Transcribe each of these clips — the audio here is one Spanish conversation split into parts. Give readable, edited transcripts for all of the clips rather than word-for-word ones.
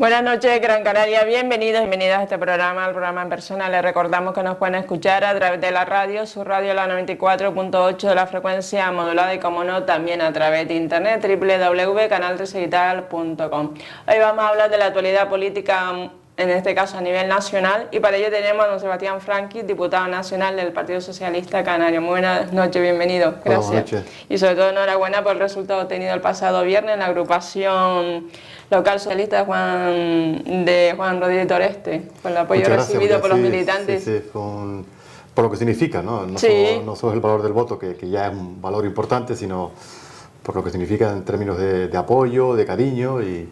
Buenas noches, Gran Canaria. Bienvenidas a este programa, al programa En Persona. Les recordamos que nos pueden escuchar a través de la radio, su radio la 94.8 de la frecuencia modulada y, como no, también a través de internet, www.canal13digital.com. Hoy vamos a hablar de la actualidad política, en este caso a nivel nacional, y para ello tenemos a don Sebastián Franqui, diputado nacional del Partido Socialista Canario. Muy buenas noches, bienvenido. Gracias. Buenas noches. Y sobre todo enhorabuena por el resultado obtenido el pasado viernes en la agrupación local socialista de Juan Rodríguez Toreste, por el apoyo recibido por los militantes. Sí, por lo que significa, ¿no? No solo el valor del voto, que ya es un valor importante, sino por lo que significa en términos de apoyo, de cariño y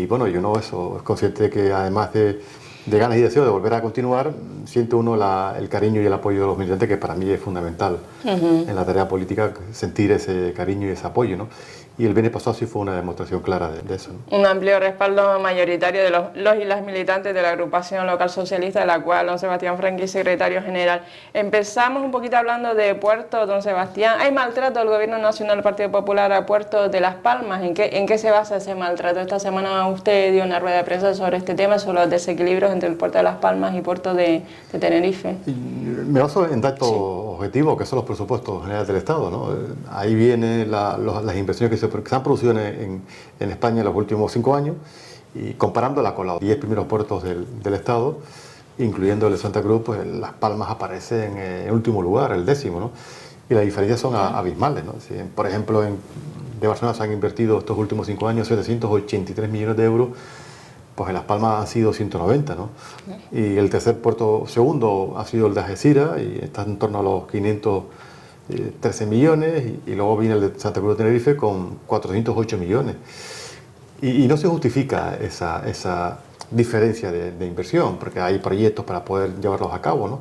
bueno, yo no eso, es consciente de que además de ganas y deseo de volver a continuar, siente uno el cariño y el apoyo de los militantes, que para mí es fundamental en la tarea política, sentir ese cariño y ese apoyo, ¿no? Y el viernes pasado sí fue una demostración clara de eso, ¿no? Un amplio respaldo mayoritario de los y las militantes de la agrupación local socialista, de la cual don Sebastián Franqui es secretario general. Empezamos un poquito hablando de Puerto, don Sebastián. ¿Hay maltrato del Gobierno Nacional del Partido Popular a Puerto de Las Palmas? ¿En qué se basa ese maltrato? Esta semana usted dio una rueda de prensa sobre este tema, sobre los desequilibrios entre el Puerto de Las Palmas y Puerto de Tenerife. Me baso en datos objetivos, que son los presupuestos generales del Estado, ¿no? Ahí vienen las inversiones que se han producido en España en los últimos 5 años, y comparándola con los 10 primeros puertos del Estado, incluyendo el de Santa Cruz, pues Las Palmas aparece en último lugar, el 10º, ¿no? Y las diferencias son abismales, ¿no? Si, por ejemplo, de Barcelona se han invertido estos últimos 5 años 783 millones de euros, pues en Las Palmas han sido 190, ¿no? Y el tercer puerto segundo ha sido el de Algeciras, y está en torno a los 513 millones, y luego viene el de Santa Cruz de Tenerife con 408 millones. Y no se justifica esa diferencia de inversión, porque hay proyectos para poder llevarlos a cabo, ¿no?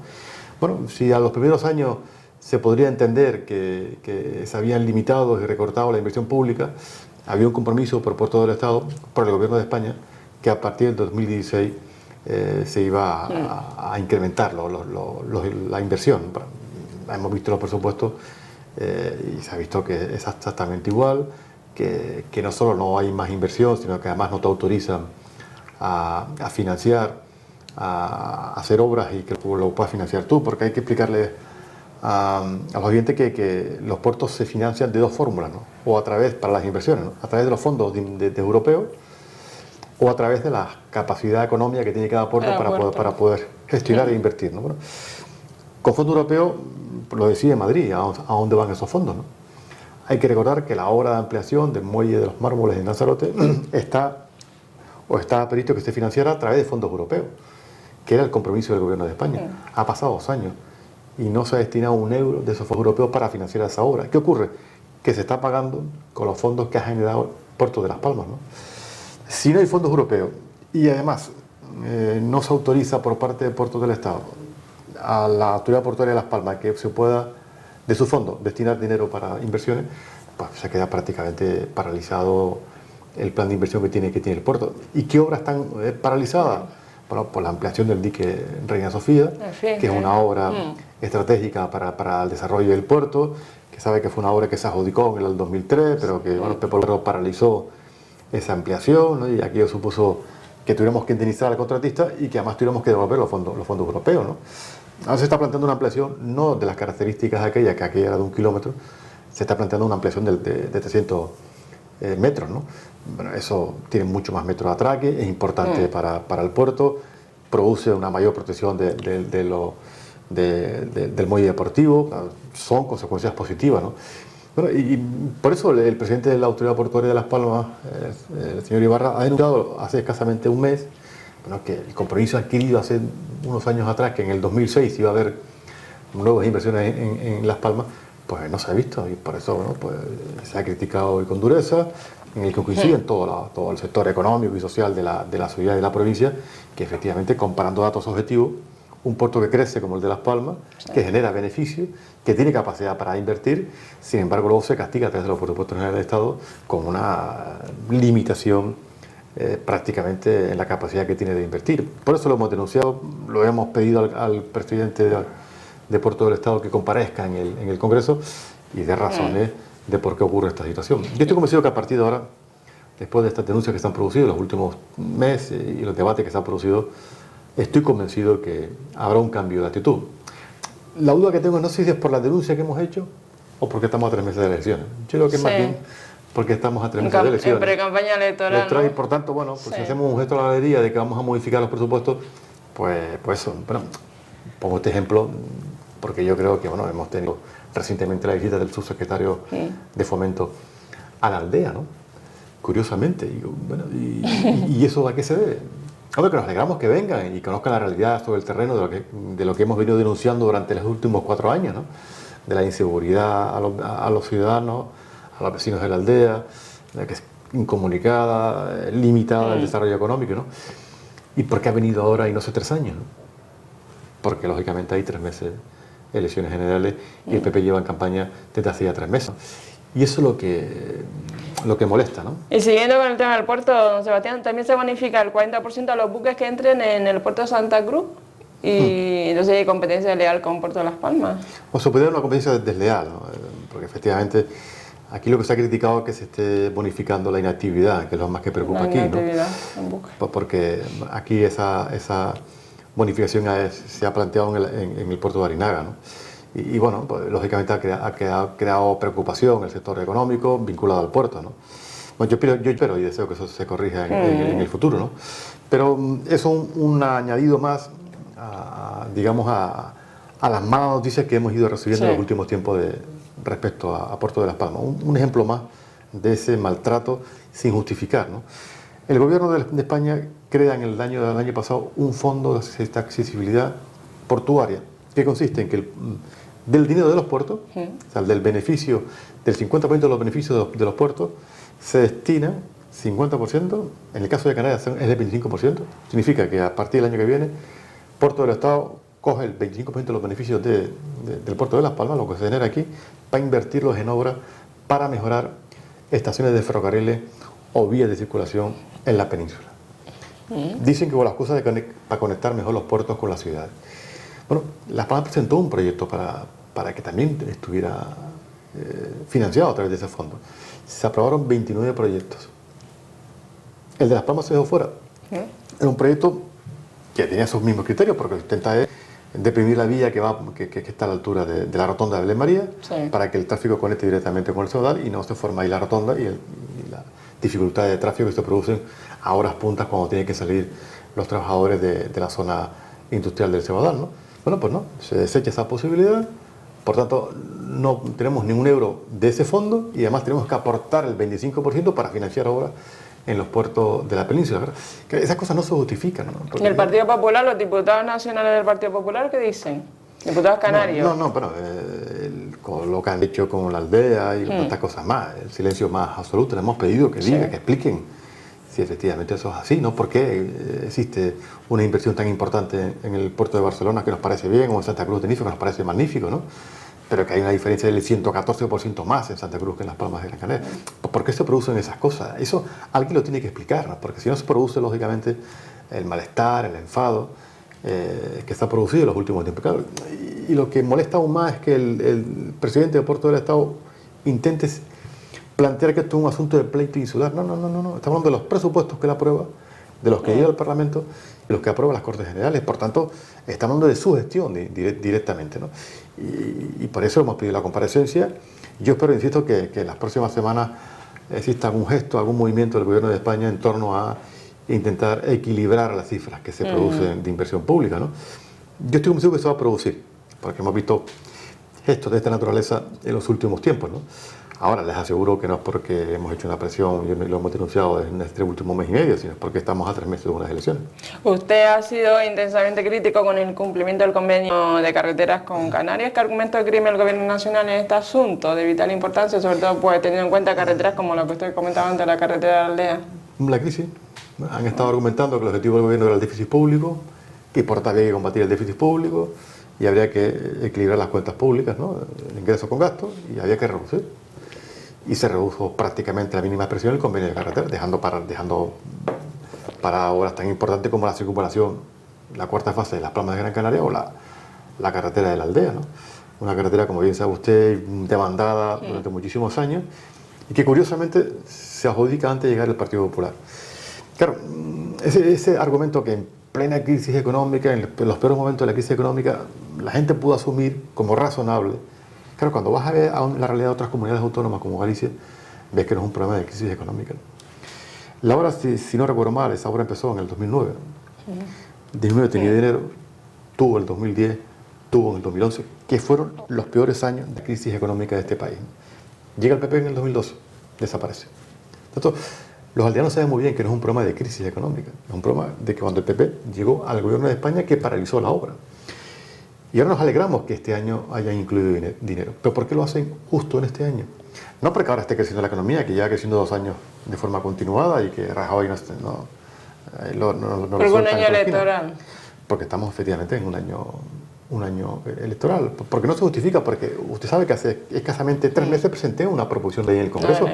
Bueno, si a los primeros años se podría entender que se habían limitado y recortado la inversión pública, había un compromiso por parte del Estado, por el Gobierno de España, que a partir del 2016 se iba a incrementar la inversión. Hemos visto los presupuestos y se ha visto que es exactamente igual, que no solo no hay más inversión, sino que además no te autorizan a financiar, a hacer obras, y que lo puedas financiar tú, porque hay que explicarle a los oyentes que los puertos se financian de dos fórmulas, ¿no? O a través, para las inversiones, ¿no? A través de los fondos de europeos, o a través de la capacidad económica que tiene cada puerto para poder gestionar e invertir, ¿no? Bueno, con fondos europeos lo decide Madrid, a dónde van esos fondos, ¿no? Hay que recordar que la obra de ampliación del muelle de los Mármoles en Lanzarote está previsto que se financiara a través de fondos europeos, que era el compromiso del Gobierno de España. Ha pasado 2 años y no se ha destinado un euro de esos fondos europeos para financiar esa obra. ¿Qué ocurre? Que se está pagando con los fondos que ha generado el Puerto de Las Palmas, ¿no? Si no hay fondos europeos y además no se autoriza por parte de Puertos del Estado a la Autoridad Portuaria de Las Palmas que se pueda, de su fondo, destinar dinero para inversiones, pues se queda prácticamente paralizado el plan de inversión que tiene el puerto. ¿Y qué obras están paralizadas? Bueno, por la ampliación del dique Reina Sofía, que es una obra estratégica para el desarrollo del puerto, que sabe que fue una obra que se adjudicó en el 2003, pero que bueno, Pepe Olero paralizó esa ampliación, ¿no? Y aquello supuso que tuviéramos que indemnizar al contratista y que además tuviéramos que devolver los fondos europeos, ¿no? Ahora se está planteando una ampliación no de las características de aquella, que aquella era de 1 kilómetro, se está planteando una ampliación de 300 metros, ¿no? Bueno, eso tiene mucho más metros de atraque, es importante para el puerto, produce una mayor protección del muelle deportivo, son consecuencias positivas, ¿no? Bueno, y por eso el presidente de la Autoridad Portuaria de Las Palmas, el señor Ibarra, ha denunciado hace escasamente un mes, bueno, que el compromiso adquirido hace unos años atrás, que en el 2006 iba a haber nuevas inversiones en Las Palmas, pues no se ha visto, y por eso, bueno, pues se ha criticado y con dureza, en el que coinciden todo el sector económico y social de la ciudad y de la provincia, que efectivamente, comparando datos objetivos, un puerto que crece como el de Las Palmas, que genera beneficios, que tiene capacidad para invertir, sin embargo luego se castiga a través de los presupuestos generales del Estado con una limitación prácticamente en la capacidad que tiene de invertir. Por eso lo hemos denunciado, lo hemos pedido al presidente de Puerto del Estado que comparezca en el Congreso y dé razones de por qué ocurre esta situación. Yo estoy convencido que a partir de ahora después de estas denuncias que se han producido en los últimos meses y los debates que se han producido, estoy convencido que habrá un cambio de actitud. La duda que tengo no sé si es por la denuncia que hemos hecho o porque estamos a 3 meses de elecciones. Yo creo que es más bien porque estamos a 3 meses de elecciones. En pre-campaña electoral, ¿no? Y por tanto, bueno, pues si hacemos un gesto a la galería de que vamos a modificar los presupuestos, pues eso. Bueno, pongo este ejemplo porque yo creo que, bueno, hemos tenido recientemente la visita del subsecretario de Fomento a la aldea, ¿no? Curiosamente. ¿Y eso a qué se debe? Hombre, que nos alegramos que vengan y conozcan la realidad sobre el terreno de lo que hemos venido denunciando durante los últimos 4 años, ¿no? De la inseguridad a los ciudadanos, a los vecinos de la aldea, que es incomunicada, limitada el desarrollo económico, ¿no? ¿Y por qué ha venido ahora y no hace 3 años? ¿No? Porque lógicamente hay 3 meses elecciones generales y el PP lleva en campaña desde hace ya 3 meses. Y eso es lo que molesta, ¿no? Y siguiendo con el tema del puerto, don Sebastián, también se bonifica el 40% a los buques que entren en el puerto de Santa Cruz. Y entonces hay competencia desleal con Puerto de Las Palmas. O se puede dar una competencia desleal, ¿no? Porque efectivamente aquí lo que se ha criticado es que se esté bonificando la inactividad, que es lo más que preocupa aquí, ¿no? En buques. Porque aquí esa bonificación se ha planteado en el puerto de Arinaga, ¿no? Y bueno, pues, lógicamente ha creado preocupación el sector económico vinculado al puerto, ¿no? Bueno, yo espero y deseo que eso se corrija en el futuro, ¿no? Pero eso es un añadido más, digamos, a las malas noticias que hemos ido recibiendo en los últimos tiempos respecto a Puerto de Las Palmas. Un ejemplo más de ese maltrato sin justificar, ¿no? El gobierno de España crea en el año pasado un fondo de accesibilidad portuaria que consiste en que del dinero de los puertos, o sea, del beneficio, del 50% de los beneficios de los puertos, se destina 50%, en el caso de Canarias es del 25%, significa que a partir del año que viene, Puerto del Estado coge el 25% de los beneficios del puerto de Las Palmas, lo que se genera aquí, para invertirlos en obras para mejorar estaciones de ferrocarriles o vías de circulación en la península. Dicen que con las cosas para conectar mejor los puertos con las ciudades. Bueno, Las Palmas presentó un proyecto para que también estuviera financiado a través de ese fondo. Se aprobaron 29 proyectos. El de Las Palmas se dejó fuera. Era un proyecto que tenía sus mismos criterios, porque lo que intenta es deprimir la vía que está a la altura de la rotonda de Belén María, para que el tráfico conecte directamente con el Ceudal y no se forma ahí la rotonda y la dificultad de tráfico que se producen a horas puntas cuando tienen que salir los trabajadores de la zona industrial del Ceudal, ¿no? Bueno, pues no, se desecha esa posibilidad, por tanto no tenemos ni un euro de ese fondo y además tenemos que aportar el 25% para financiar obras en los puertos de la península, ¿verdad? Que esas cosas no se justifican, ¿no? ¿Y el Partido Popular, los diputados nacionales del Partido Popular, qué dicen? Diputados canarios. No, pero con lo que han hecho con la aldea y tantas cosas más, el silencio más absoluto, le hemos pedido que digan, que expliquen si efectivamente eso es así, ¿no? ¿Por qué existe una inversión tan importante en el puerto de Barcelona que nos parece bien, o en Santa Cruz de Tenerife que nos parece magnífico, ¿no? Pero que hay una diferencia del 114% más en Santa Cruz que en Las Palmas de Gran Canaria. ¿Por qué se producen esas cosas? Eso alguien lo tiene que explicar, ¿no? Porque si no se produce, lógicamente, el malestar, el enfado que está producido en los últimos tiempos. Claro, y lo que molesta aún más es que el presidente de Puerto del Estado intente plantear que esto es un asunto de pleito insular. No. Estamos hablando de los presupuestos que él aprueba, de los que llega al Parlamento y los que aprueba las Cortes Generales. Por tanto, estamos hablando de su gestión directamente, ¿no? Y por eso hemos pedido la comparecencia. Yo espero, insisto, que en las próximas semanas exista algún gesto, algún movimiento del Gobierno de España en torno a intentar equilibrar las cifras que se producen de inversión pública, ¿no? Yo estoy convencido que eso va a producir, porque hemos visto gestos de esta naturaleza en los últimos tiempos, ¿no? Ahora les aseguro que no es porque hemos hecho una presión y lo hemos denunciado en este último mes y medio, sino porque estamos a 3 meses de unas elecciones. Usted ha sido intensamente crítico con el cumplimiento del convenio de carreteras con Canarias. ¿Qué argumento esgrime el Gobierno Nacional en este asunto de vital importancia, sobre todo pues, teniendo en cuenta carreteras como lo que usted comentaba antes, la carretera de la aldea? La crisis. Han estado argumentando que el objetivo del gobierno era el déficit público y por tanto había que combatir el déficit público y habría que equilibrar las cuentas públicas, ¿no? El ingreso con gasto, y había que reducir. Y se redujo prácticamente la mínima expresión el convenio de carretera, dejando para obras tan importantes como la circunvalación, la cuarta fase de Las Palmas de Gran Canaria o la carretera de la aldea, ¿no? Una carretera, como bien sabe usted, demandada durante muchísimos años y que curiosamente se adjudica antes de llegar el Partido Popular. Claro, ese argumento que en plena crisis económica, en los peores momentos de la crisis económica, la gente pudo asumir como razonable. Claro, cuando vas a ver la realidad de otras comunidades autónomas como Galicia, ves que no es un problema de crisis económica. La obra, si no recuerdo mal, esa obra empezó en el 2009. El 2009 tenía dinero, tuvo el 2010, tuvo en el 2011, que fueron los peores años de crisis económica de este país. Llega el PP en el 2012, desaparece. Entonces, los aldeanos saben muy bien que no es un problema de crisis económica, es un problema de que cuando el PP llegó al gobierno de España que paralizó la obra. Y ahora nos alegramos que este año hayan incluido dinero. ¿Pero por qué lo hacen justo en este año? No porque ahora esté creciendo la economía, que lleva creciendo 2 años de forma continuada y que Rajoy no porque un año electoral. Porque estamos efectivamente en un año electoral. Porque no se justifica, porque usted sabe que hace escasamente 3 meses presenté una proposición de ley en el Congreso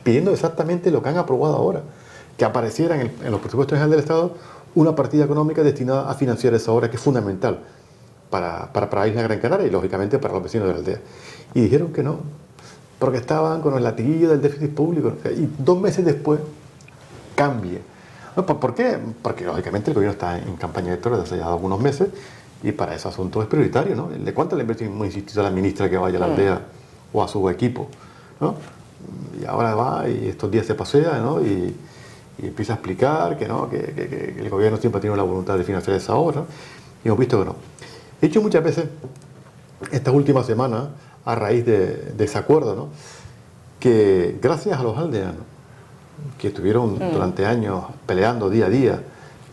pidiendo exactamente lo que han aprobado ahora, que apareciera en los presupuestos generales del Estado una partida económica destinada a financiar esa obra que es fundamental para la isla Gran Canaria y lógicamente para los vecinos de la aldea. Y dijeron que no, porque estaban con el latiguillo del déficit público, y 2 meses después cambia. No, ¿por qué? Porque lógicamente el gobierno está en campaña electoral desde ya algunos meses y para ese asunto es prioritario, ¿no? ¿De cuánto le hemos insistido a la ministra que vaya a la aldea o a su equipo, ¿no? Y ahora va y estos días se pasea, ¿no? Y empieza a explicar que no, que el gobierno siempre ha tenido la voluntad de financiar esa obra, y hemos visto que no. He dicho muchas veces estas últimas semanas, a raíz de ese acuerdo, ¿no?, que gracias a los aldeanos, que estuvieron durante años peleando día a día,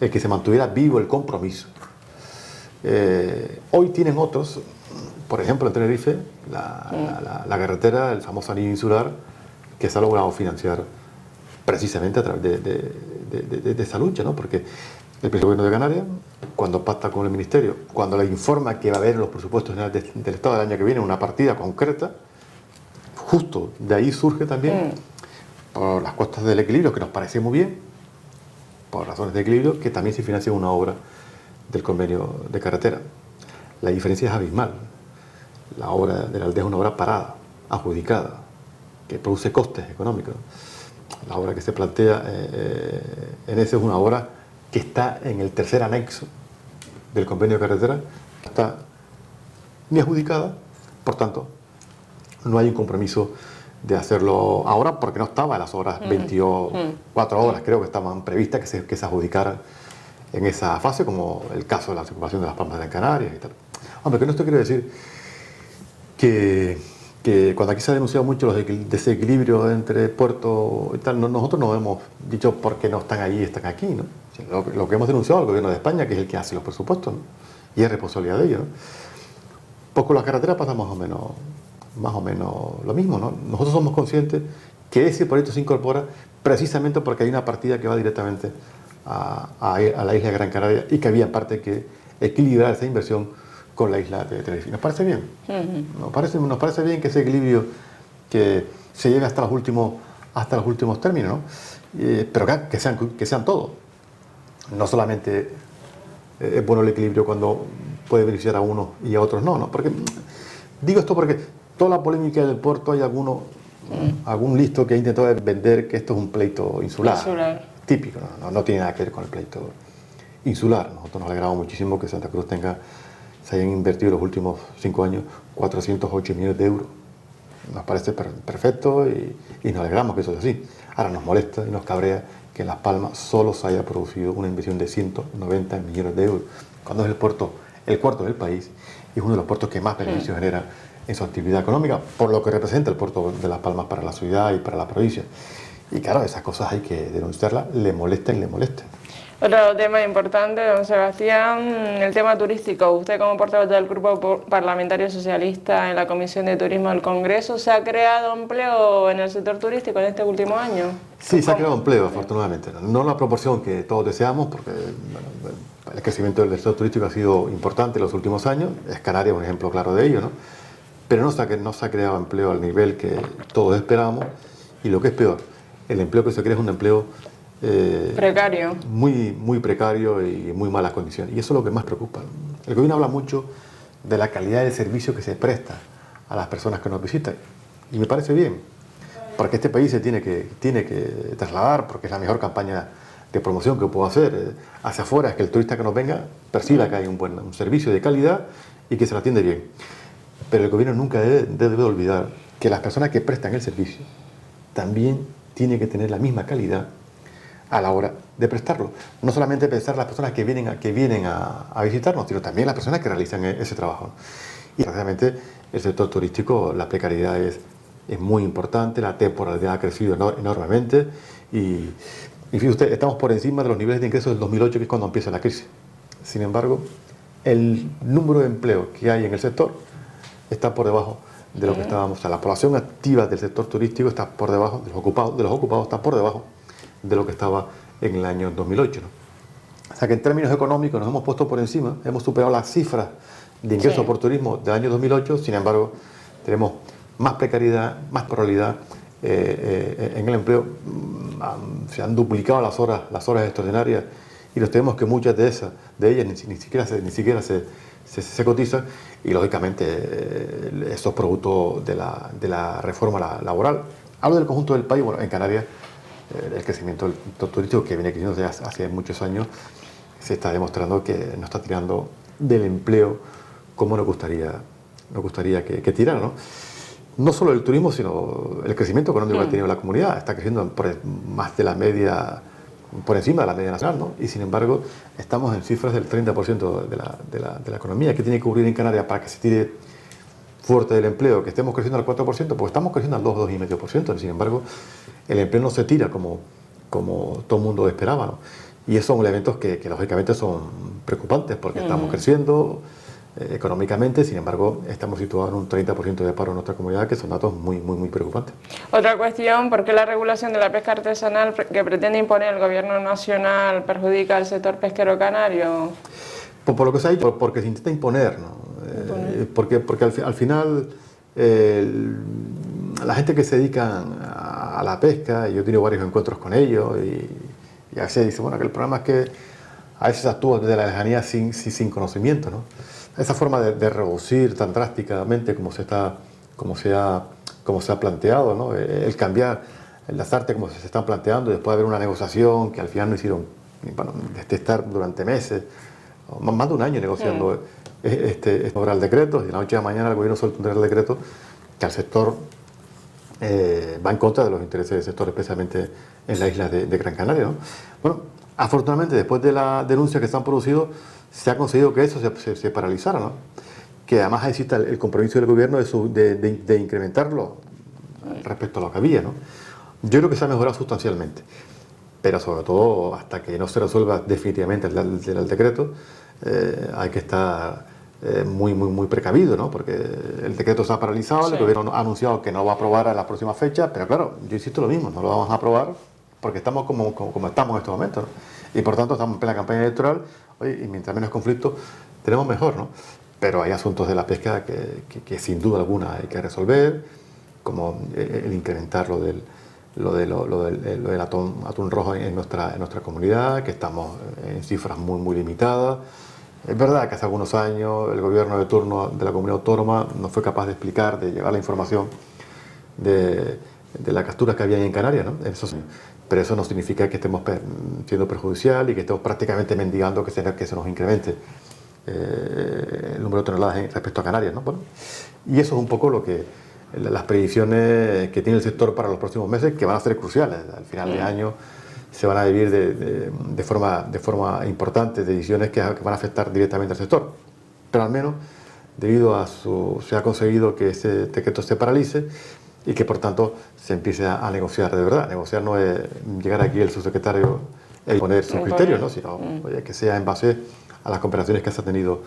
el que se mantuviera vivo el compromiso. Hoy tienen otros, por ejemplo en Tenerife, la carretera, el famoso anillo insular, que se ha logrado financiar precisamente a través de esa lucha, ¿no? Porque el presidente del Gobierno de Canarias, cuando pacta con el Ministerio, cuando le informa que va a haber en los presupuestos generales del Estado del año que viene una partida concreta, justo de ahí surge también, por las costas del equilibrio, que nos parece muy bien, por razones de equilibrio, que también se financia una obra del convenio de carretera. La diferencia es abismal. La obra de la aldea es una obra parada, adjudicada, que produce costes económicos. La obra que se plantea en ese es una obra que está en el tercer anexo del convenio de carretera, que está ni adjudicada, por tanto, no hay un compromiso de hacerlo ahora porque no estaba en las horas 24 horas, creo que estaban previstas que se adjudicaran en esa fase, como el caso de la ocupación de las Palmas de Gran Canaria y tal. Hombre, que no esto quiere decir que cuando aquí se ha denunciado mucho los desequilibrios entre puerto y tal, nosotros no hemos dicho por qué no están allí y están aquí, ¿no? Lo que hemos denunciado al gobierno de España, que es el que hace los presupuestos, ¿no? Y es responsabilidad de ellos, ¿no? Pues con las carreteras pasa más o menos lo mismo, ¿no? Nosotros somos conscientes que ese proyecto se incorpora precisamente porque hay una partida que va directamente a la isla de Gran Canaria y que había en parte que equilibrar esa inversión con la isla de Tenerife. ¿Nos parece bien? Nos parece bien que ese equilibrio que se llegue hasta los últimos términos, ¿no? Pero que sean todos. No solamente es bueno el equilibrio cuando puede beneficiar a unos y a otros no. Porque digo esto porque toda la polémica del puerto hay algún listo que ha intentado vender que esto es un pleito insular. Típico, no tiene nada que ver con el pleito insular. Nosotros nos alegramos muchísimo que Santa Cruz se hayan invertido en los últimos 5 años 408 millones de euros. Nos parece perfecto y nos alegramos que eso sea así. Ahora nos molesta y nos cabrea que en Las Palmas solo se haya producido una inversión de 190 millones de euros, cuando es el cuarto del país y es uno de los puertos que más beneficios genera en su actividad económica, por lo que representa el puerto de Las Palmas para la ciudad y para la provincia. Y claro, esas cosas hay que denunciarlas, le molesten. Otro tema importante, don Sebastián, el tema turístico. Usted como portavoz del Grupo Parlamentario Socialista en la Comisión de Turismo del Congreso, ¿se ha creado empleo en el sector turístico en este último año? Sí, se ha creado empleo, afortunadamente. No la proporción que todos deseamos, porque el crecimiento del sector turístico ha sido importante en los últimos años. Canarias es un ejemplo claro de ello, ¿no? Pero no se ha creado empleo al nivel que todos esperábamos. Y lo que es peor, el empleo que se crea es un empleo precario. Muy precario y muy malas condiciones. Y eso es lo que más preocupa. El gobierno habla mucho de la calidad del servicio que se presta a las personas que nos visitan. Y me parece bien. porque este país se tiene que trasladar, porque es la mejor campaña de promoción que puedo hacer hacia afuera, es que el turista que nos venga perciba que hay un servicio de calidad y que se lo atiende bien. Pero el gobierno nunca debe olvidar que las personas que prestan el servicio también tienen que tener la misma calidad a la hora de prestarlo. No solamente pensar las personas que vienen a visitarnos, sino también las personas que realizan ese trabajo. Y desgraciadamente el sector turístico, la precariedad es muy importante, la temporalidad ha crecido enormemente y fíjese usted, estamos por encima de los niveles de ingresos del 2008, que es cuando empieza la crisis. Sin embargo, el número de empleo que hay en el sector está por debajo de lo que estábamos. O sea, la población activa del sector turístico está por debajo, de los ocupados está por debajo de lo que estaba en el año 2008, ¿no? O sea que en términos económicos nos hemos puesto por encima, hemos superado las cifras de ingresos por turismo del año 2008, sin embargo, tenemos más precariedad, más probabilidad en el empleo, se han duplicado las horas extraordinarias y nos tenemos que muchas de ellas ni siquiera se cotizan y lógicamente eso es producto de la reforma laboral. Hablo del conjunto del país. Bueno, en Canarias el crecimiento del sector turístico, que viene creciendo desde hace muchos años, se está demostrando que no está tirando del empleo como nos gustaría que tirara, ¿no? No solo el turismo, sino el crecimiento económico que ha tenido la comunidad. Está creciendo más de la media, por encima de la media nacional, ¿no? Y sin embargo, estamos en cifras del 30% de la economía. ¿Qué tiene que ocurrir en Canarias para que se tire fuerte del empleo? Que estemos creciendo al 4%, porque estamos creciendo al 2,5%. Sin embargo, el empleo no se tira como todo el mundo esperaba, ¿no? Y esos son elementos que lógicamente son preocupantes, porque estamos creciendo económicamente, sin embargo, estamos situados en un 30% de paro en nuestra comunidad, que son datos muy preocupantes. Otra cuestión, ¿por qué la regulación de la pesca artesanal que pretende imponer el gobierno nacional perjudica al sector pesquero canario? Por lo que se ha dicho, porque se intenta imponer, ¿no? Porque al final la gente que se dedica a la pesca, yo he tenido varios encuentros con ellos y a veces dice, bueno, que el problema es que a veces actúa desde la lejanía sin conocimiento, ¿no? Esa forma de reducir tan drásticamente como se ha planteado, ¿no? El cambiar las artes como se están planteando, después de haber una negociación que al final no hicieron, bueno, estar durante meses, más de un año negociando este Real Decreto, y de la noche a la mañana el gobierno suelta un Real Decreto que al sector va en contra de los intereses del sector, especialmente en la isla de Gran Canaria, ¿no? Bueno, afortunadamente, después de la denuncia que se han producido, se ha conseguido que eso se paralizara, ¿no? Que además exista el compromiso del gobierno de incrementarlo respecto a lo que había, ¿no? Yo creo que se ha mejorado sustancialmente, pero sobre todo hasta que no se resuelva definitivamente el decreto, hay que estar muy precavido, ¿no? Porque el decreto está paralizado, el gobierno ha anunciado que no va a aprobar a la próxima fecha, pero claro, yo insisto lo mismo, no lo vamos a aprobar porque estamos como estamos en este momento, ¿no? Y por tanto estamos en plena campaña electoral, oye, y mientras menos conflictos tenemos mejor, ¿no? Pero hay asuntos de la pesca que sin duda alguna hay que resolver, como el incrementar lo del atún rojo en nuestra comunidad, que estamos en cifras muy limitadas. Es verdad que hace algunos años el gobierno de turno de la comunidad autónoma no fue capaz de explicar, de llevar la información de la captura que había en Canarias, ¿no? Pero eso no significa que estemos siendo perjudicial y que estemos prácticamente mendigando que se nos incremente el número de toneladas respecto a Canarias, ¿no? Bueno, y eso es un poco las predicciones que tiene el sector para los próximos meses, que van a ser cruciales. Al final de año se van a vivir de forma importante decisiones que van a afectar directamente al sector. Pero al menos, se ha conseguido que ese decreto se paralice y que por tanto se empiece a negociar de verdad. Negociar no es llegar aquí el subsecretario y poner sus criterios, ¿no? Sino oye, que sea en base a las conversaciones que se ha tenido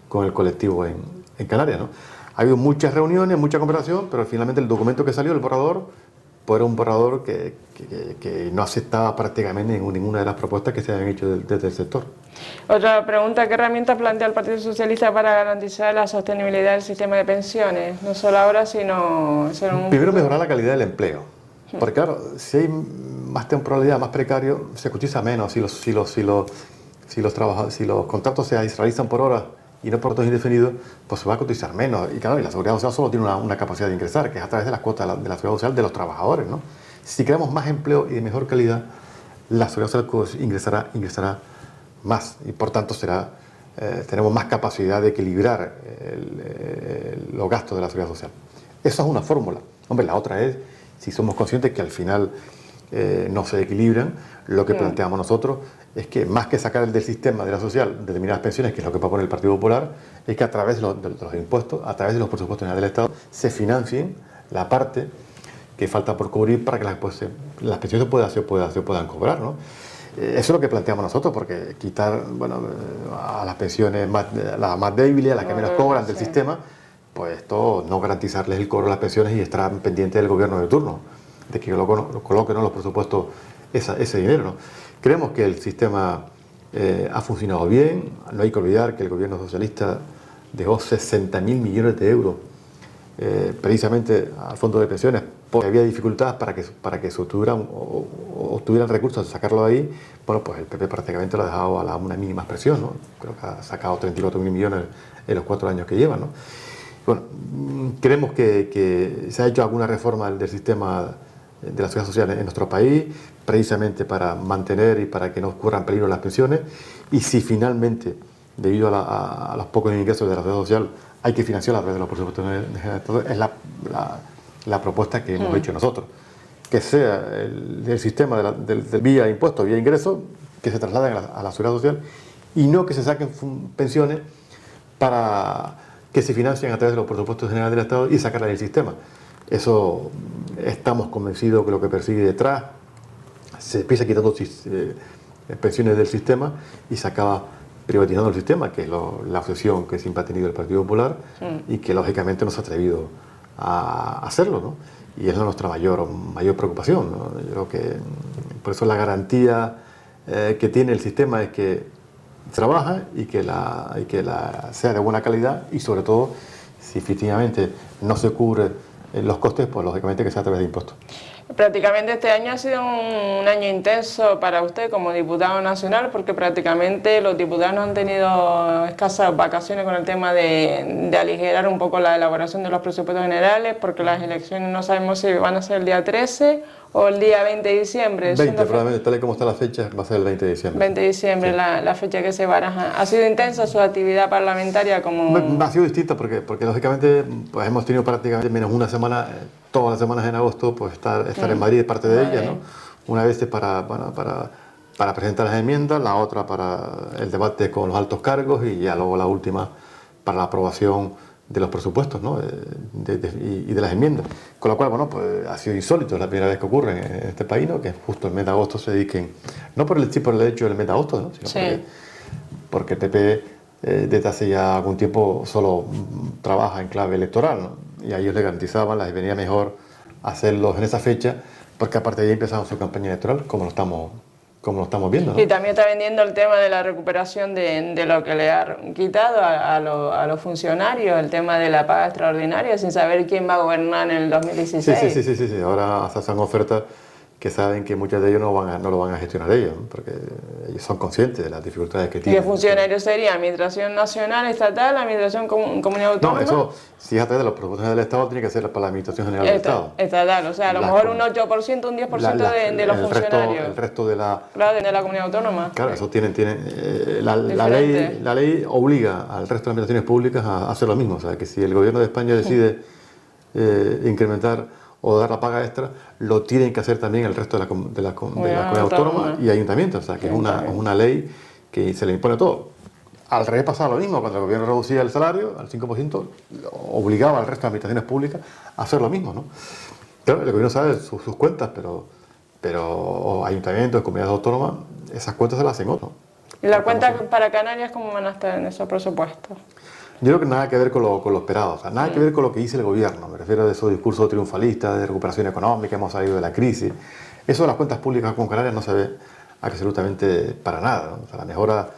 con el colectivo en Canarias, ¿no? Ha habido muchas reuniones, mucha conversación, pero finalmente el documento que salió, el borrador, pues era un borrador que no aceptaba prácticamente ninguna de las propuestas que se habían hecho desde el sector. Otra pregunta, ¿qué herramientas plantea el Partido Socialista para garantizar la sostenibilidad del sistema de pensiones? No solo ahora, sino en un Primero, mejorar la calidad del empleo. Porque claro, si hay más temporalidad, más precario, se cotiza menos. Si los contratos se realizan por horas y no por todo indefinido, pues se va a cotizar menos. Y claro, y la seguridad social solo tiene una capacidad de ingresar, que es a través de las cuotas de la seguridad social de los trabajadores, ¿no? Si creamos más empleo y de mejor calidad, la seguridad social ingresará más y por tanto tenemos más capacidad de equilibrar los gastos de la seguridad social. Esa es una fórmula. Hombre, la otra es, si somos conscientes que al final no se equilibran, lo que planteamos nosotros es que más que sacar del sistema de la social determinadas pensiones, que es lo que propone el Partido Popular, es que a través de los impuestos, a través de los presupuestos generales del Estado, se financien la parte que falta por cubrir para que las pensiones se puedan cobrar, ¿no? Eso es lo que planteamos nosotros, porque quitar a las pensiones las más débiles, a las que menos cobran del sistema, pues esto no garantizarles el cobro de las pensiones y estar pendiente del gobierno de turno, de que lo coloquen en los presupuestos ese dinero, ¿no? Creemos que el sistema ha funcionado bien. No hay que olvidar que el gobierno socialista dejó 60.000 millones de euros precisamente al fondo de pensiones, porque había dificultades para que se obtuvieran recursos de sacarlo de ahí. Bueno, pues el PP prácticamente lo ha dejado a una mínima expresión, ¿no? Creo que ha sacado 34.000 millones en los 4 años que lleva, ¿no? Bueno, creemos que se ha hecho alguna reforma del sistema de la seguridad social en nuestro país, precisamente para mantener y para que no ocurran peligro las pensiones, y si finalmente, debido a los pocos ingresos de la seguridad social, hay que financiarla a través de los presupuestos generales, es la propuesta que hemos hecho nosotros, que sea el sistema del vía impuestos, vía ingresos, que se trasladen a la seguridad social, y no que se saquen pensiones para que se financien a través de los presupuestos generales del Estado y sacarlas del sistema. Eso estamos convencidos que lo que persigue detrás, se empieza quitando pensiones del sistema y se acaba privatizando el sistema, que es la obsesión que siempre ha tenido el Partido Popular y que lógicamente no se ha atrevido a hacerlo, ¿no? Y es nuestra mayor preocupación, ¿no? Yo creo que por eso la garantía que tiene el sistema es que trabaja y que sea de buena calidad, y sobre todo si efectivamente no se cubre los costes, pues lógicamente que sea a través de impuestos. Prácticamente este año ha sido un año intenso para usted como diputado nacional, porque prácticamente los diputados no han tenido escasas vacaciones con el tema de aligerar un poco la elaboración de los presupuestos generales, porque las elecciones no sabemos si van a ser el día 13 o el día 20 de diciembre. 20, probablemente, tal y como está la fecha, va a ser el 20 de diciembre. 20 de diciembre, sí. La fecha que se baraja. ¿Ha sido intensa su actividad parlamentaria? Ha sido distinta porque lógicamente pues hemos tenido prácticamente menos una semana, todas las semanas en agosto, pues estar en Madrid es parte de ella, ¿no? Una vez para presentar las enmiendas, la otra para el debate con los altos cargos y ya luego la última para la aprobación de los presupuestos, ¿no? y de las enmiendas. Con lo cual, bueno, pues ha sido insólito, es la primera vez que ocurre en este país, ¿no? Que justo el mes de agosto se dediquen, no por el hecho del mes de agosto, ¿no? Sino porque el PP desde hace ya algún tiempo solo trabaja en clave electoral, ¿no? Y a ellos les garantizaban, les venía mejor hacerlos en esa fecha, porque aparte de ahí empezaron su campaña electoral, como lo estamos viendo, ¿no? Y también está vendiendo el tema de la recuperación de lo que le ha quitado a los funcionarios, el tema de la paga extraordinaria, sin saber quién va a gobernar en el 2016. Sí. Ahora se hacen ofertas que saben que muchas de ellos no lo van a gestionar ellos, ¿no? Porque ellos son conscientes de las dificultades que tienen. ¿Y qué funcionarios sería? ¿Administración nacional, estatal, administración comunidad autónoma? No, eso, si es a través de los presupuestos del Estado, tiene que ser para la administración general del Estado. Estatal, o sea, a lo mejor un 8%, un 10% de los funcionarios. El resto de la... Claro, de la comunidad autónoma. Claro, eso la ley obliga al resto de las administraciones públicas a hacer lo mismo. O sea, que si el gobierno de España decide incrementar o dar la paga extra, lo tienen que hacer también el resto de la comunidad autónoma y ayuntamientos. O sea, que es una ley que se le impone todo. Al revés pasaba lo mismo, cuando el gobierno reducía el salario al 5%, obligaba al resto de las administraciones públicas a hacer lo mismo, ¿no? Claro, el gobierno sabe sus cuentas, pero ayuntamientos, comunidades autónomas, esas cuentas se las hacen otros. ¿Y la cuenta para Canarias cómo van a estar en esos presupuestos? Yo creo que nada que ver con lo esperado, o sea, nada que ver con lo que dice el gobierno. Me refiero a esos discursos triunfalistas de recuperación económica, hemos salido de la crisis. Eso de las cuentas públicas con Canarias no se ve absolutamente para nada, ¿no? O sea, la mejora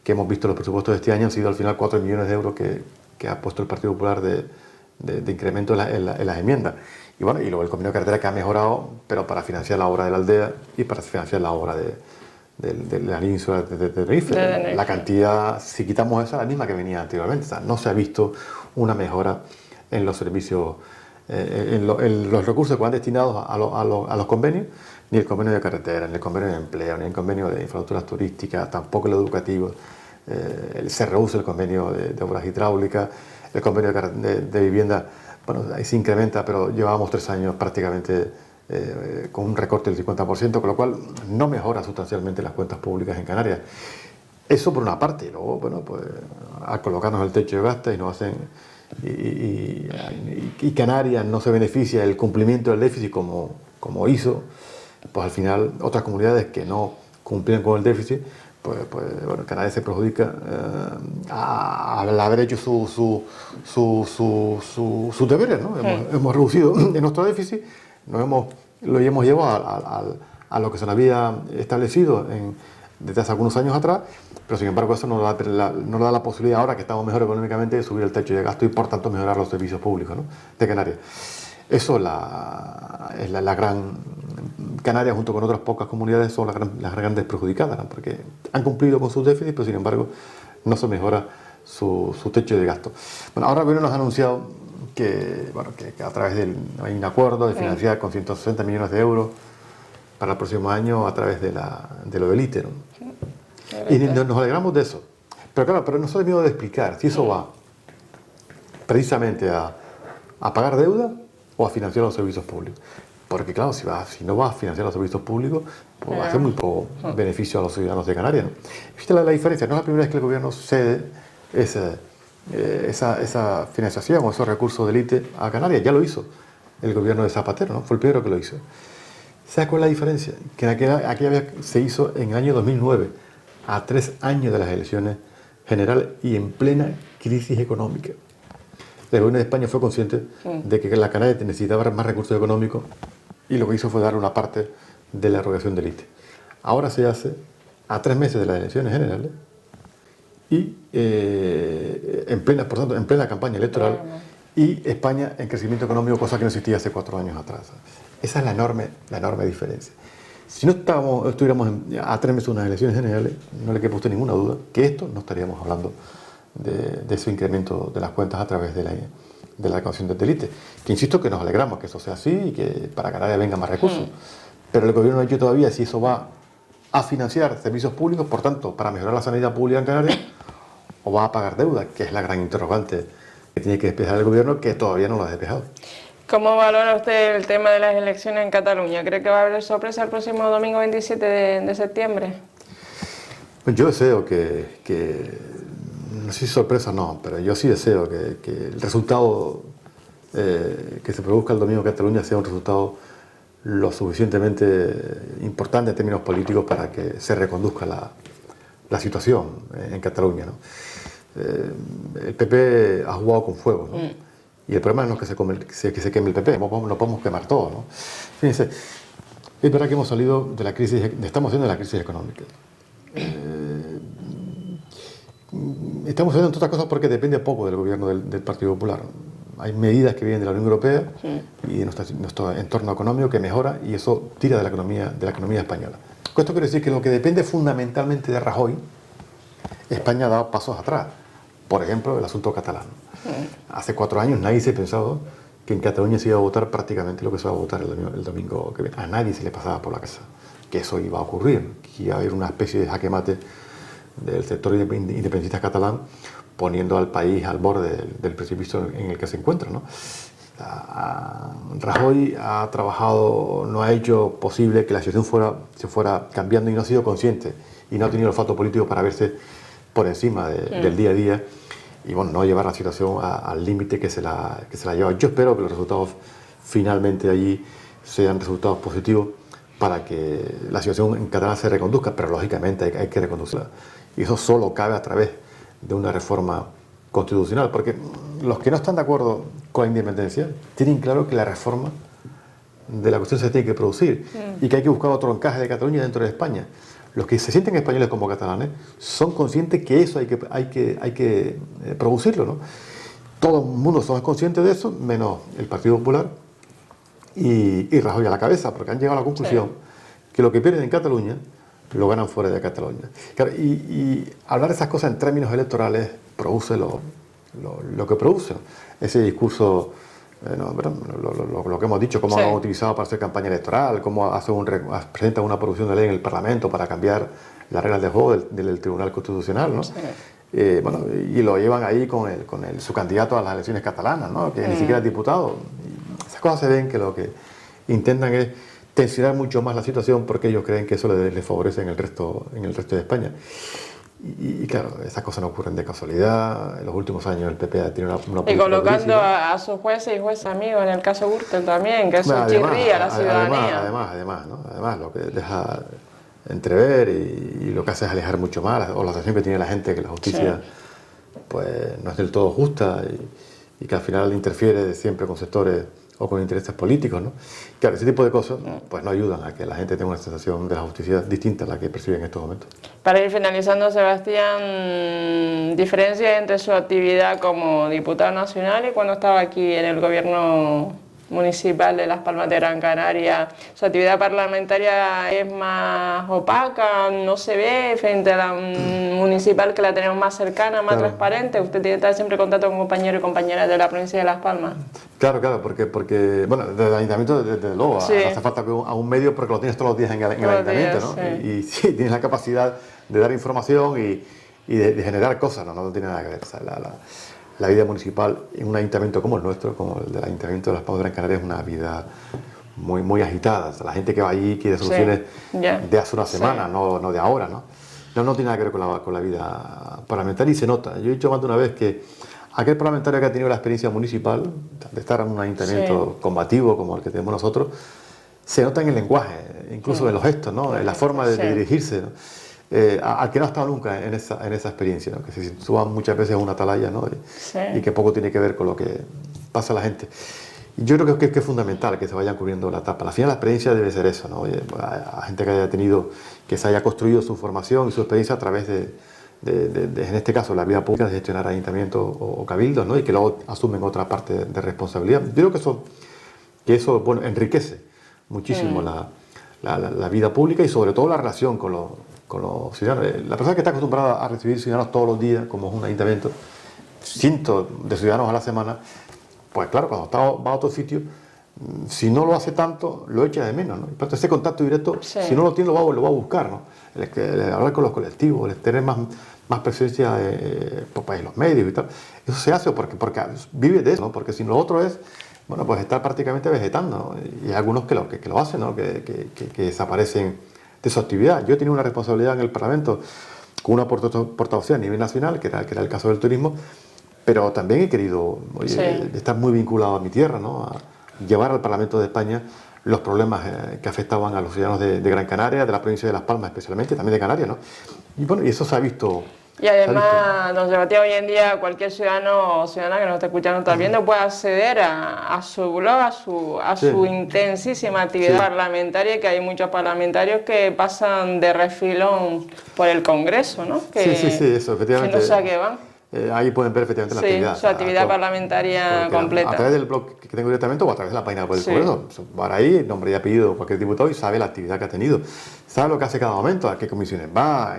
que hemos visto en los presupuestos de este año han sido al final 4 millones de euros que ha puesto el Partido Popular de incremento en las enmiendas. Y bueno, y luego el convenio de carretera que ha mejorado, pero para financiar la obra de la aldea y para financiar la obra de la península de Tenerife. La cantidad, si quitamos esa, la misma que venía anteriormente. O sea, no se ha visto una mejora en los servicios, en los recursos que van destinados a los convenios, ni el convenio de carretera, ni el convenio de empleo, ni el convenio de infraestructuras turísticas, tampoco el educativo. Se reduce el convenio de obras hidráulicas, el convenio de vivienda, bueno, ahí se incrementa, pero llevábamos 3 años prácticamente con un recorte del 50%, con lo cual no mejora sustancialmente las cuentas públicas en Canarias. Eso por una parte, y luego, bueno, pues a colocarnos el techo de gasto y nos hacen... Y Canarias no se beneficia del cumplimiento del déficit como hizo, pues al final otras comunidades que no cumplían con el déficit, pues bueno, Canarias se perjudica al haber hecho sus deberes, ¿no? Hemos reducido en nuestro déficit, lo hemos llevado a lo que se nos había establecido desde hace algunos años atrás, pero sin embargo eso no nos da la posibilidad ahora que estamos mejor económicamente de subir el techo de gasto y por tanto mejorar los servicios públicos, ¿no?, de Canarias. Eso es la gran... Canarias junto con otras pocas comunidades son las grandes perjudicadas, ¿no?, porque han cumplido con sus déficits, pero sin embargo no se mejora su techo de gasto. Bueno, ahora el gobierno nos ha anunciado que a través hay un acuerdo de financiar con 160 millones de euros para el próximo año a través de lo del ITE, ¿no? Y nos alegramos de eso. Pero claro, no se ha terminado de explicar si eso va precisamente a pagar deuda o a financiar los servicios públicos. Porque claro, si no va a financiar los servicios públicos, pues va a hacer muy poco beneficio a los ciudadanos de Canarias, ¿no? ¿Viste la diferencia? No es la primera vez que el gobierno cede esa financiación o esos recursos del ITE a Canarias. Ya lo hizo el gobierno de Zapatero, ¿no? Fue el primero que lo hizo. ¿Sabes cuál es la diferencia? Que aquella se hizo en el año 2009, a 3 años de las elecciones generales y en plena crisis económica. El gobierno de España fue consciente de que la Canarias necesitaba más recursos económicos y lo que hizo fue dar una parte de la erogación del ITE. Ahora se hace a 3 meses de las elecciones generales y por tanto, en plena campaña electoral y España en crecimiento económico, cosa que no existía hace 4 años atrás. Esa es la enorme diferencia. Si no estuviéramos a 3 meses de unas elecciones generales, no le quepa a usted ninguna duda que esto no estaríamos hablando de ese incremento de las cuentas a través de la recaudación del ITE. Que insisto que nos alegramos que eso sea así y que para Canarias vengan más recursos. Pero el gobierno no ha dicho todavía si eso va a financiar servicios públicos, por tanto, para mejorar la sanidad pública en Canarias, o va a pagar deuda, que es la gran interrogante que tiene que despejar el gobierno, que todavía no lo ha despejado. ¿Cómo valora usted el tema de las elecciones en Cataluña? ¿Cree que va a haber sorpresa el próximo domingo 27 de septiembre? Pues yo deseo que no sé si sorpresa o no, pero yo sí deseo que el resultado que se produzca el domingo en Cataluña sea un resultado lo suficientemente importante en términos políticos para que se reconduzca la situación en Cataluña, ¿no? El PP ha jugado con fuego, ¿no? Y el problema no es que se queme el PP, no podemos quemar todo, ¿no? Fíjense, es verdad que hemos salido de la crisis, estamos saliendo de la crisis económica. Estamos saliendo entre otras cosas porque depende poco del gobierno del Partido Popular. Hay medidas que vienen de la Unión Europea y de nuestro entorno económico que mejora y eso tira de la economía española. Esto quiere decir que lo que depende fundamentalmente de Rajoy, España ha dado pasos atrás. Por ejemplo, el asunto catalán. Hace 4 años nadie se pensaba que en Cataluña se iba a votar prácticamente lo que se va a votar el domingo que viene. A nadie se le pasaba por la cabeza que eso iba a ocurrir, que iba a haber una especie de jaque mate del sector independentista catalán poniendo al país al borde del precipicio en el que se encuentra, ¿no? Rajoy ha trabajado, no ha hecho posible que la situación se fuera cambiando y no ha sido consciente y no ha tenido olfato político para verse por encima del día a día y bueno, no llevar la situación al límite que se la lleva. Yo espero que los resultados finalmente allí sean resultados positivos para que la situación en Cataluña se reconduzca, pero lógicamente hay que reconducirla. Y eso solo cabe a través de una reforma constitucional, porque los que no están de acuerdo con la independencia tienen claro que la reforma de la cuestión se tiene que producir y que hay que buscar otro encaje de Cataluña dentro de España. Los que se sienten españoles como catalanes son conscientes que eso hay que producirlo, ¿no? Todo el mundo somos conscientes de eso, menos el Partido Popular y Rajoy a la cabeza, porque han llegado a la conclusión que lo que pierden en Cataluña lo ganan fuera de Cataluña. Claro, y hablar de esas cosas en términos electorales produce lo que produce. Ese discurso, lo que hemos dicho, cómo lo han utilizado para hacer campaña electoral, cómo presentan una proposición de ley en el Parlamento para cambiar las reglas de juego del Tribunal Constitucional, ¿no? Sí. Y lo llevan ahí con su candidato a las elecciones catalanas, ¿no? Que ni siquiera es diputado. Y esas cosas se ven que lo que intentan es tensionar mucho más la situación porque ellos creen que eso les favorece en el resto de España. Y claro, esas cosas no ocurren de casualidad. En los últimos años el PP ha tenido una política y colocando durísima. a sus jueces y jueces amigos, en el caso Gürtel también, que eso chirría a la ciudadanía. Además, ¿no? Además, lo que deja entrever y lo que hace es alejar mucho más, o la sensación que tiene la gente que la justicia pues no es del todo justa y que al final interfiere siempre con sectores o con intereses políticos, ¿no? Claro, ese tipo de cosas pues no ayudan a que la gente tenga una sensación de la justicia distinta a la que percibe en estos momentos. Para ir finalizando, Sebastián, diferencia entre su actividad como diputado nacional y cuando estaba aquí en el gobierno municipal de Las Palmas de Gran Canaria. Su actividad parlamentaria es más opaca, no se ve frente a la municipal, que la tenemos más cercana, más transparente. Usted tiene que estar siempre en contacto con compañeros y compañeras de la provincia de Las Palmas. Claro, porque bueno, desde el ayuntamiento, desde luego, no hace falta a un medio porque lo tienes todos los días en el ayuntamiento, ¿no? Y sí, tienes la capacidad de dar información y de generar cosas, no tiene nada que ver. O sea, la vida municipal en un ayuntamiento como el nuestro, como el del Ayuntamiento de Las Palmas de Gran Canaria, es una vida muy, muy agitada. O sea, la gente que va allí quiere soluciones de hace una semana, no de ahora, ¿no? No tiene nada que ver con la vida parlamentaria y se nota. Yo he dicho más de una vez que aquel parlamentario que ha tenido la experiencia municipal, de estar en un ayuntamiento combativo como el que tenemos nosotros, se nota en el lenguaje, incluso en los gestos, ¿no? En la forma de dirigirse, ¿no? Al que no ha estado nunca en esa experiencia, ¿no? Que se sitúa muchas veces en una atalaya, ¿no? Y que poco tiene que ver con lo que pasa a la gente. Y yo creo que es fundamental que se vayan cubriendo la etapa. Al final la experiencia debe ser eso, ¿no? A gente que haya tenido, que se haya construido su formación y su experiencia a través de en este caso, la vida pública, de gestionar ayuntamientos o cabildos, ¿no? Y que luego asumen otra parte de responsabilidad. Yo creo que eso bueno, enriquece muchísimo la vida pública y sobre todo la relación con los ciudadanos. La persona que está acostumbrada a recibir ciudadanos todos los días, como es un ayuntamiento, cientos de ciudadanos a la semana, pues claro, cuando va a otro sitio, si no lo hace tanto, lo echa de menos, ¿no? Pero ese contacto directo, si no lo tiene, lo va a buscar, ¿no? El hablar con los colectivos, el tener más presencia en los medios y tal. Eso se hace porque vive de eso, ¿no? Porque si lo otro es, bueno, pues estar prácticamente vegetando, ¿no? Y hay algunos que lo hacen, ¿no? Que desaparecen de su actividad. Yo he tenido una responsabilidad en el Parlamento con una portavoz a nivel nacional, que era el caso del turismo, pero también he querido estar muy vinculado a mi tierra, ¿no? A llevar al Parlamento de España los problemas que afectaban a los ciudadanos de Gran Canaria, de la provincia de Las Palmas especialmente, también de Canarias, ¿no? Y bueno, y eso se ha visto. Y además, don Sebastián, hoy en día cualquier ciudadano o ciudadana que nos está escuchando, está viendo, puede acceder a su blog, a su intensísima actividad parlamentaria, que hay muchos parlamentarios que pasan de refilón por el Congreso, ¿no? Que, sí, eso, efectivamente. Que no sé a qué van. Ahí pueden ver efectivamente la actividad. Su actividad parlamentaria completa. A través del blog que tengo directamente o a través de la página del Congreso. Para ahí, nombre y apellido, cualquier diputado y sabe la actividad que ha tenido. Sabe lo que hace cada momento, a qué comisiones va,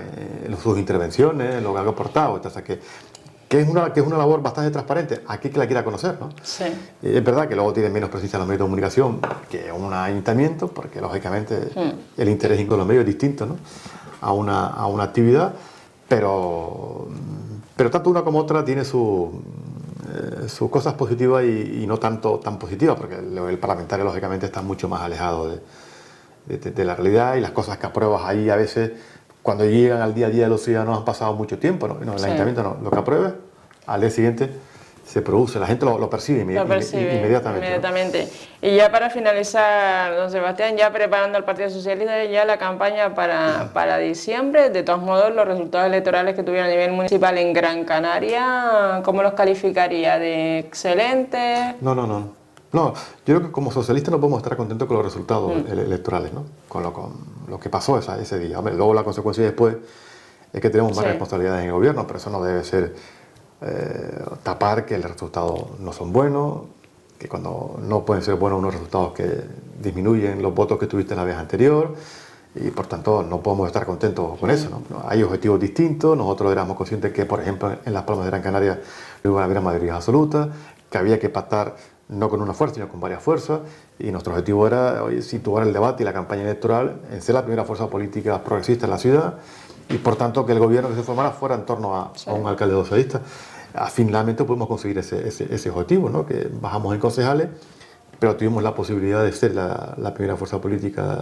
sus intervenciones, lo que ha aportado. O sea, que es una labor bastante transparente. Aquí que la quiera conocer, ¿no? Sí. Es verdad que luego tienen menos presencia en los medios de comunicación que un ayuntamiento, porque lógicamente el interés de los medios es distinto, ¿no? A una actividad, pero tanto una como otra tiene sus cosas positivas y no tan positivas, porque el parlamentario lógicamente está mucho más alejado de la realidad y las cosas que apruebas ahí a veces, cuando llegan al día a día de los ciudadanos, han pasado mucho tiempo, ¿no? El ayuntamiento no, lo que apruebes, al día siguiente se produce, la gente lo percibe inmediatamente. ¿No? Y ya para finalizar, don Sebastián, ya preparando el Partido Socialista ya la campaña para diciembre. De todos modos, los resultados electorales que tuvieron a nivel municipal en Gran Canaria, ¿cómo los calificaría? ¿De excelentes? No, yo creo que como socialistas no podemos estar contentos con los resultados electorales, ¿no? Con lo que pasó ese día. Hombre, luego la consecuencia después es que tenemos más responsabilidades en el gobierno, pero eso no debe ser tapar que los resultados no son buenos, que cuando no pueden ser buenos unos resultados que disminuyen los votos que tuviste la vez anterior, y por tanto no podemos estar contentos con eso, ¿no? Hay objetivos distintos, nosotros éramos conscientes que, por ejemplo, en Las Palmas de Gran Canaria no iban a haber mayorías absolutas, que había que pactar no con una fuerza, sino con varias fuerzas, y nuestro objetivo era situar el debate y la campaña electoral en ser la primera fuerza política progresista en la ciudad, y por tanto que el gobierno que se formara fuera en torno a un alcalde socialista. Finalmente pudimos conseguir ese objetivo, ¿no? Que bajamos en concejales, pero tuvimos la posibilidad de ser la primera fuerza política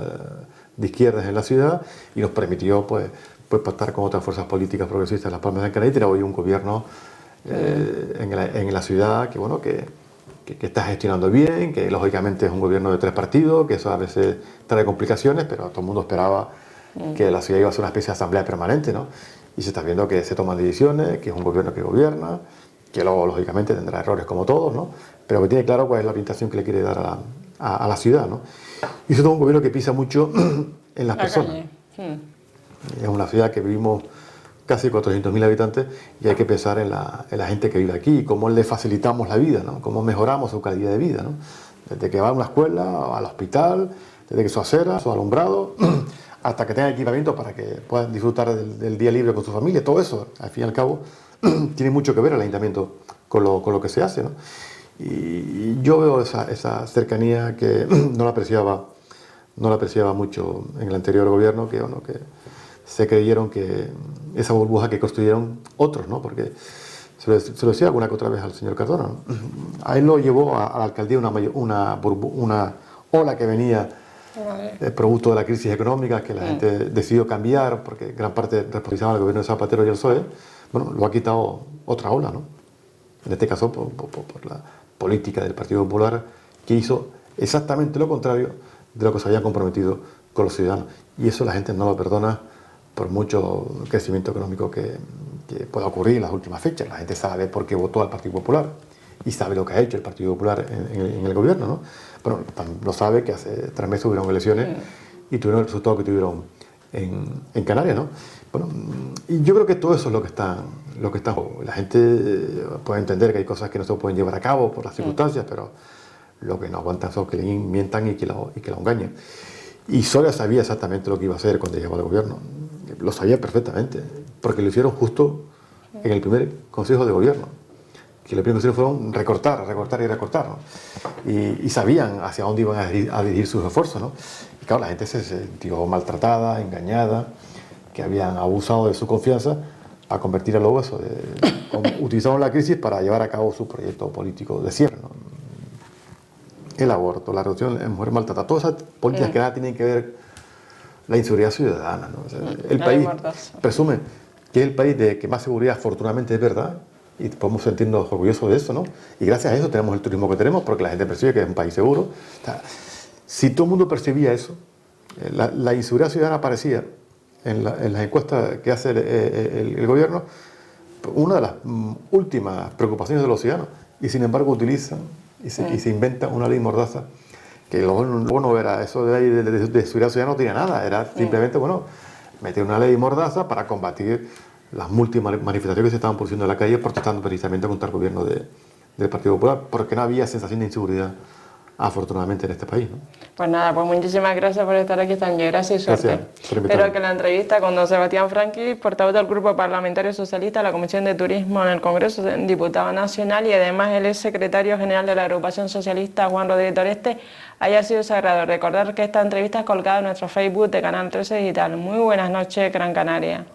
de izquierdas en la ciudad, y nos permitió pues pactar con otras fuerzas políticas progresistas en Las Palmas de Gran Canaria, y tener hoy un gobierno en la ciudad que, bueno, que está gestionando bien, que lógicamente es un gobierno de 3 partidos, que eso a veces trae complicaciones, pero todo el mundo esperaba que la ciudad iba a ser una especie de asamblea permanente, ¿no? Y se está viendo que se toman decisiones, que es un gobierno que gobierna, que luego lógicamente tendrá errores como todos, ¿no? Pero que tiene claro cuál es la orientación que le quiere dar a la ciudad, ¿no? Y eso es un gobierno que pisa mucho en las personas. Es una ciudad que vivimos casi 400.000 habitantes, y hay que pensar en la gente que vive aquí, cómo le facilitamos la vida, ¿no? Cómo mejoramos su calidad de vida, ¿no? Desde que va a una escuela, al hospital, desde que su acera, su alumbrado, hasta que tenga equipamiento para que puedan disfrutar del día libre con su familia. Todo eso, al fin y al cabo, tiene mucho que ver el ayuntamiento con lo que se hace, ¿no? Y yo veo esa cercanía que no la apreciaba mucho en el anterior gobierno, que, bueno, que se creyeron que esa burbuja que construyeron otros, ¿no? Porque se lo decía alguna que otra vez al señor Cardona, ¿no? A él lo llevó a la alcaldía una ola que venía producto de la crisis económica, que la gente decidió cambiar, porque gran parte responsabilizaba al gobierno de Zapatero y el PSOE. Bueno, lo ha quitado otra ola, ¿no? En este caso por la política del Partido Popular, que hizo exactamente lo contrario de lo que se había comprometido con los ciudadanos. Y eso la gente no lo perdona, por mucho crecimiento económico que pueda ocurrir en las últimas fechas. La gente sabe por qué votó al Partido Popular y sabe lo que ha hecho el Partido Popular en el gobierno, ¿no? Bueno, lo sabe que hace 3 meses hubieron elecciones y tuvieron el resultado que tuvieron en Canarias, ¿no? Bueno, y yo creo que todo eso es lo que está. La gente puede entender que hay cosas que no se pueden llevar a cabo por las circunstancias, pero lo que no aguantan son que le mientan y que lo engañen. Y Soria sabía exactamente lo que iba a hacer cuando llegó al gobierno. Lo sabía perfectamente, porque lo hicieron justo en el primer consejo de gobierno. Que lo primero que hicieron fueron recortar y recortar, ¿no? Y sabían hacia dónde iban a dirigir sus esfuerzos, ¿no? Y claro, la gente se sintió maltratada, engañada, que habían abusado de su confianza a convertir a luego eso. Utilizaron la crisis para llevar a cabo su proyecto político de cierre, ¿no? El aborto, la reducción de mujeres maltratadas, todas esas políticas que nada tienen que ver la inseguridad ciudadana, ¿no? O sea, el país presume que es el país que más seguridad, afortunadamente, es verdad, y podemos sentirnos orgullosos de eso, ¿no? Y gracias a eso tenemos el turismo que tenemos, porque la gente percibe que es un país seguro. O sea, si todo el mundo percibía eso, la inseguridad ciudadana aparecía en las encuestas que hace el gobierno una de las últimas preocupaciones de los ciudadanos, y sin embargo utilizan y se inventa una ley mordaza que luego no era eso de ley de seguridad ciudadana, no tenía nada, era simplemente, bueno, meter una ley mordaza para combatir las múltiples manifestaciones que se estaban produciendo en la calle protestando precisamente contra el gobierno del Partido Popular, porque no había sensación de inseguridad, afortunadamente, en este país, ¿no? Pues nada, pues muchísimas gracias por estar aquí, Tanje. Gracias y suerte. Gracias por invitarme. Espero que la entrevista con don Sebastián Franqui, portavoz del Grupo Parlamentario Socialista, la Comisión de Turismo en el Congreso, diputado nacional, y además él es secretario general de la Agrupación Socialista, Juan Rodríguez Toreste, haya sido sagrado. Recordar que esta entrevista es colgada en nuestro Facebook de Canal 13 Digital. Muy buenas noches, Gran Canaria.